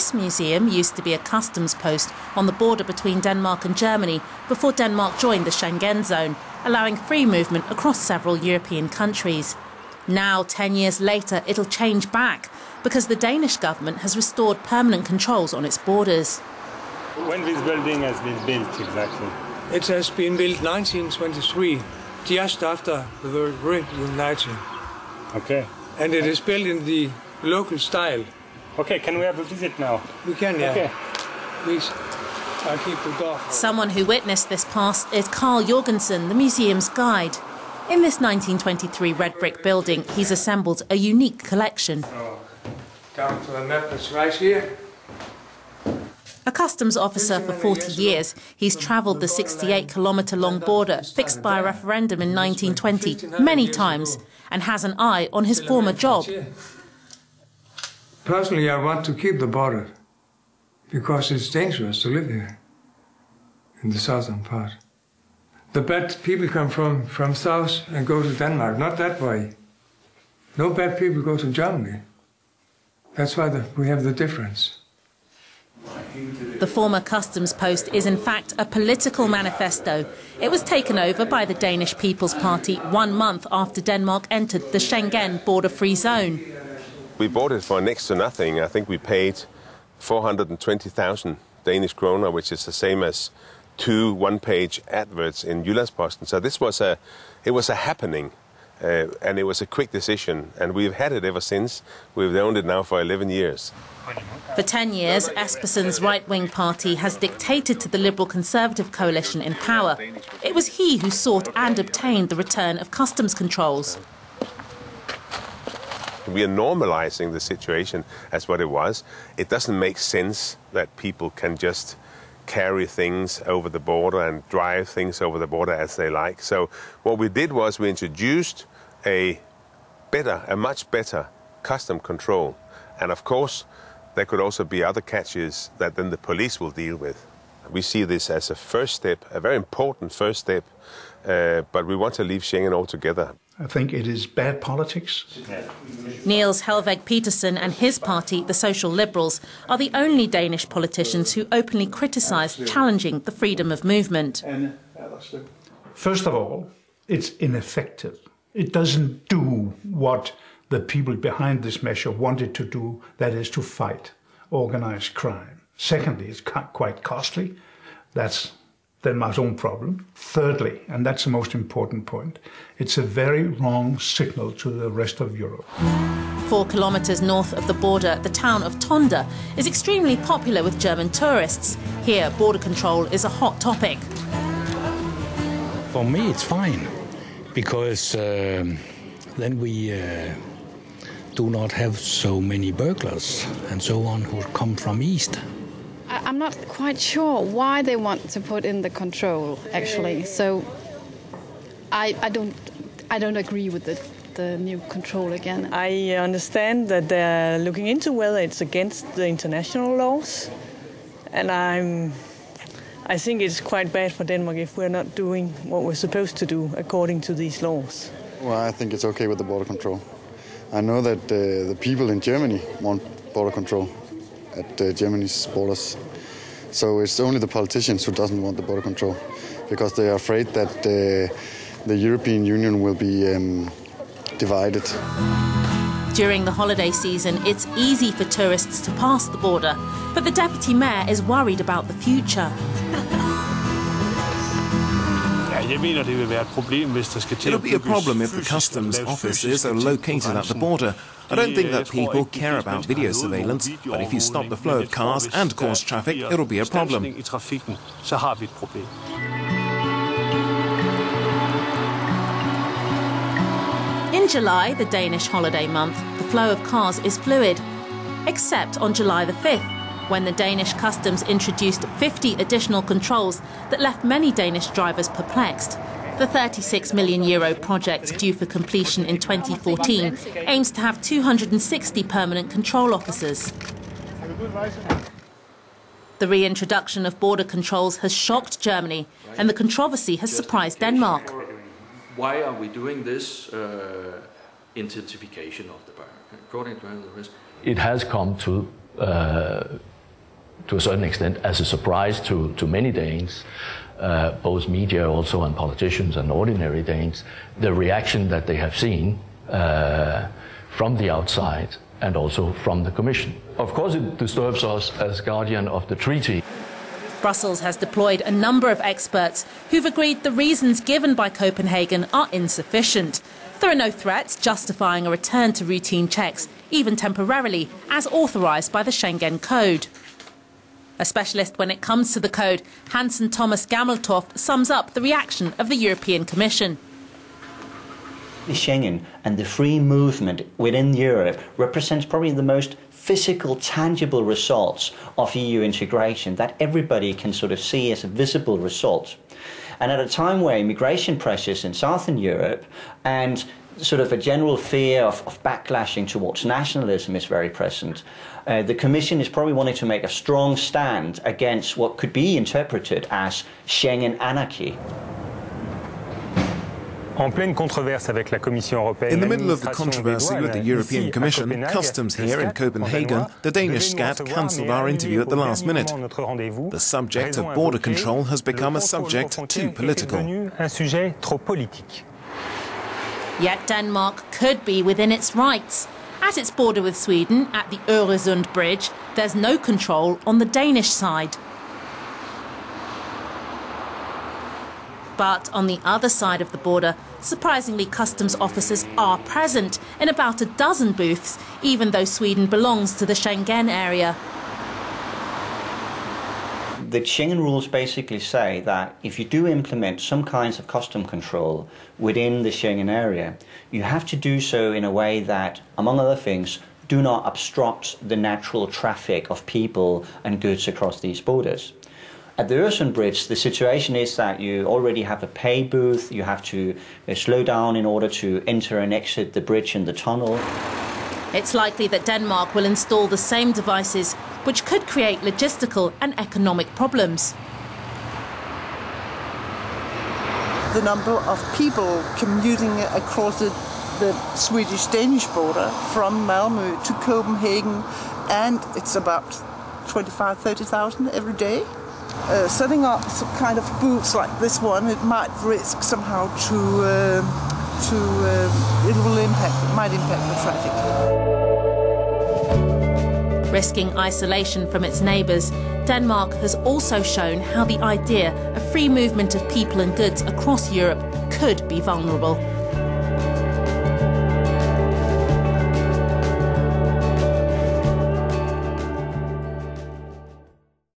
This museum used to be a customs post on the border between Denmark and Germany before Denmark joined the Schengen zone, allowing free movement across several European countries. Now, 10 years later, it'll change back because the Danish government has restored permanent controls on its borders. When this building has been built exactly? It has been built 1923, just after the Great Uniting. Okay. And it is built in the local style. Okay, can we have a visit now? We can, yeah. Okay. Please, I'll keep the door. Someone who witnessed this past is Carl Jorgensen, the museum's guide. In this 1923 red brick building, he's assembled a unique collection. So, down to the map that's right here. A customs officer for 40 years, he's travelled the 68-kilometre-long border fixed by a referendum in 1920 many times and has an eye on his former job. Personally, I want to keep the border because it's dangerous to live here in the southern part. The bad people come from south and go to Denmark, not that way. No bad people go to Germany. That's why we have the difference. The former customs post is in fact a political manifesto. It was taken over by the Danish People's Party 1 month after Denmark entered the Schengen border-free zone. We bought it for next to nothing. I think we paid 420,000 Danish kroner, which is the same as 2 one-page adverts in Jyllandsposten. So this was a happening, and it was a quick decision, and we've had it ever since. We've owned it now for 11 years. For 10 years, Espersen's right-wing party has dictated to the Liberal Conservative coalition in power. It was he who sought and obtained the return of customs controls. We are normalizing the situation as what it was. It doesn't make sense that people can just carry things over the border and drive things over the border as they like. So what we did was we introduced a much better custom control. And of course, there could also be other catches that then the police will deal with. We see this as a first step, a very important first step, but we want to leave Schengen altogether. I think it is bad politics. Niels Helveg Petersen and his party, the Social Liberals, are the only Danish politicians who openly criticise challenging the freedom of movement. First of all, it's ineffective. It doesn't do what the people behind this measure wanted to do, that is to fight organised crime. Secondly, it's quite costly. That's Denmark's own problem. Thirdly, and that's the most important point, it's a very wrong signal to the rest of Europe. 4 kilometres north of the border, the town of Tonda is extremely popular with German tourists. Here, border control is a hot topic. For me, it's fine, because then we do not have so many burglars and so on who come from east. I'm not quite sure why they want to put in the control, actually. So I don't agree with the new control again. I understand that they're looking into whether it's against the international laws, and I think it's quite bad for Denmark if we're not doing what we're supposed to do according to these laws. Well, I think it's okay with the border control. I know that the people in Germany want border control at Germany's borders. So it's only the politicians who doesn't want the border control, because they are afraid that the European Union will be divided. During the holiday season, it's easy for tourists to pass the border, but the deputy mayor is worried about the future. It'll be a problem if the customs offices are located at the border. I don't think that people care about video surveillance, but if you stop the flow of cars and cause traffic, it'll be a problem. In July, the Danish holiday month, the flow of cars is fluid, except on July the 5th, when the Danish customs introduced 50 additional controls that left many Danish drivers perplexed. The €36 million project, due for completion in 2014, aims to have 260 permanent control officers. The reintroduction of border controls has shocked Germany, and the controversy has surprised Denmark. Why are we doing this intensification of the border? According to the risk, it has come to to a certain extent, as a surprise to many Danes, both media also and politicians and ordinary Danes, the reaction that they have seen from the outside and also from the Commission. Of course it disturbs us as guardian of the treaty. Brussels has deployed a number of experts who've agreed the reasons given by Copenhagen are insufficient. There are no threats justifying a return to routine checks, even temporarily, as authorised by the Schengen Code. A specialist when it comes to the code, Hansen Thomas Gammeltoft sums up the reaction of the European Commission. Schengen and the free movement within Europe represents probably the most physical, tangible results of EU integration that everybody can sort of see as a visible result. And at a time where immigration pressures in Southern Europe and sort of a general fear of backlashing towards nationalism is very present, the Commission is probably wanting to make a strong stand against what could be interpreted as Schengen anarchy. In the middle of the controversy with the European Commission, customs here in Copenhagen, the Danish Skat cancelled our interview at the last minute. The subject of border control has become a subject too political. Yet Denmark could be within its rights. At its border with Sweden, at the Öresund bridge, there's no control on the Danish side. But on the other side of the border, surprisingly, customs officers are present in about a dozen booths, even though Sweden belongs to the Schengen area. The Schengen rules basically say that if you do implement some kinds of custom control within the Schengen area, you have to do so in a way that, among other things, do not obstruct the natural traffic of people and goods across these borders. At the Öresund Bridge, the situation is that you already have a pay booth, you have to slow down in order to enter and exit the bridge and the tunnel. It's likely that Denmark will install the same devices, which could create logistical and economic problems. The number of people commuting across the Swedish-Danish border from Malmö to Copenhagen, and it's about 25,000-30,000 every day. Setting up some kind of booths like this one, it might risk somehow it might impact the traffic. Risking isolation from its neighbours, Denmark has also shown how the idea of free movement of people and goods across Europe could be vulnerable.